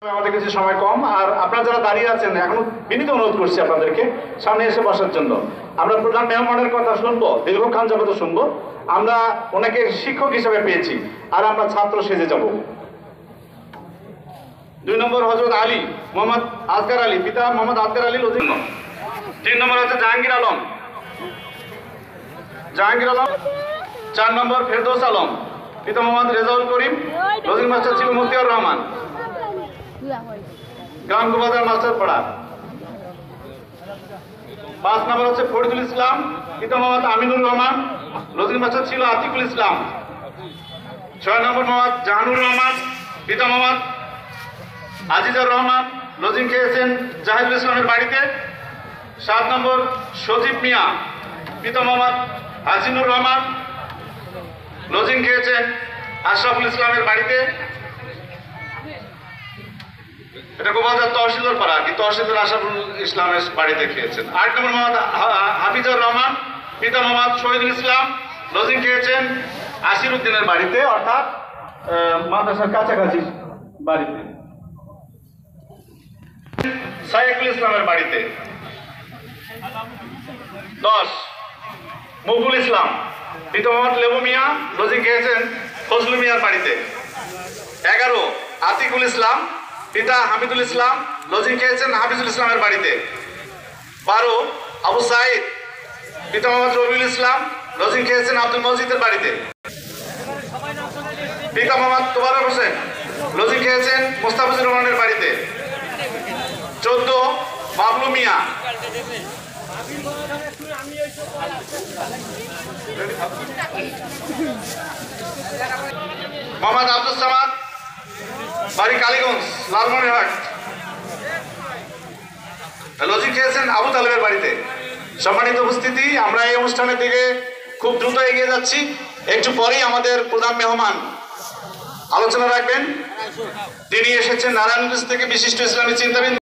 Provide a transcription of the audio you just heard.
আমাদের কাছে সময় কম, আর আপনারা যারা দাঁড়িয়ে আছেন এখনো বিনীত অনুরোধ করছি আপনাদেরকে সামনে এসে বসার জন্য। আমরা প্রধান মেহমানের কথা শুনবো, দীর্ঘক্ষণ যাবত শুনবো। আমরা ওনাকে শিক্ষক হিসেবে পেয়েছি, আর আমরা ছাত্র সেজে যাব। 2 নম্বর হযরত আলী মোহাম্মদ আসগার আলী, পিতা মোহাম্মদ আসগার আলী লজিম। 3 নম্বর হচ্ছে জাহাঙ্গীর আলম। 4 নম্বর ফেরদৌস আলম, পিতা মোহাম্মদ রেজাউল করিম। লজিম মাস্টার ছিল মুফতিয়ার রহমান, গ্রাম গোবাজার মাস্টার পড়া। 5 নম্বর হচ্ছে ফরিদুল ইসলাম, পিতা মোহাম্মদ আমিনুর রহমান। লজিম মাস্টার ছিল আতিকুল ইসলাম। 6 নম্বর মোহাম্মদ জাহানুর রহমান, পিতা মোহাম্মদ আজিজুর রহমান। লজিম খেয়েছেন জাহিদুল ইসলামের বাড়িতে। 7 নম্বর সজীব মিয়া, পিতা মোহাম্মদ হাসিনুর রহমান। লজিম খেয়েছেন আশরাফুল ইসলামের বাড়িতে। এটা গোবাজার তহসিলদার পাড়া, কি তহসিলদার আশরাফুল ইসলামের বাড়িতে খেয়েছেন। 8 নম্বর মোহাম্মদ হাফিজুর রহমান, পিতা মোহাম্মদ শহীদুল ইসলাম। লজিম খেয়েছেন আসির উদ্দিনের বাড়িতে, অর্থাৎ মাদ্রাসার কাছাকাছি বাড়িতে। সাইকুল ইসলামের বাড়িতে। 10 মুকুল ইসলাম, পিতা মোহাম্মদ লেবু মিয়া। লজিম খেয়েছেন ফজলু মিয়ার বাড়িতে। 11 আতিকুল ইসলাম, পিতা হামিদুল ইসলাম। লজিং খেয়েছেন হাফিজুল ইসলামের বাড়িতে। 12 আবু সাইদ, পিতা মোহাম্মদ রবিউল ইসলাম। লজিং খেয়েছেন আব্দুল মজিদের বাড়িতে। পিতা মোহাম্মদ তোবারক হোসেন। লজিং খেয়েছেন মোস্তাফিজুর রহমানের বাড়িতে। 14 বাবলু মিয়া। মোহাম্মদ আব্দুল সামাদ, বাড়ি কালীগঞ্জ, লালমনিরহাট। লজিং খেয়েছেন আবু তালেবের বাড়িতে। সম্মানিত উপস্থিতি, আমরা এই অনুষ্ঠানের দিকে খুব দ্রুত এগিয়ে যাচ্ছি। একটু পরেই আমাদের প্রধান মেহমান আলোচনা রাখবেন। তিনি এসেছেন নারায়ণগঞ্জ থেকে, বিশিষ্ট ইসলামী চিন্তাবিদ।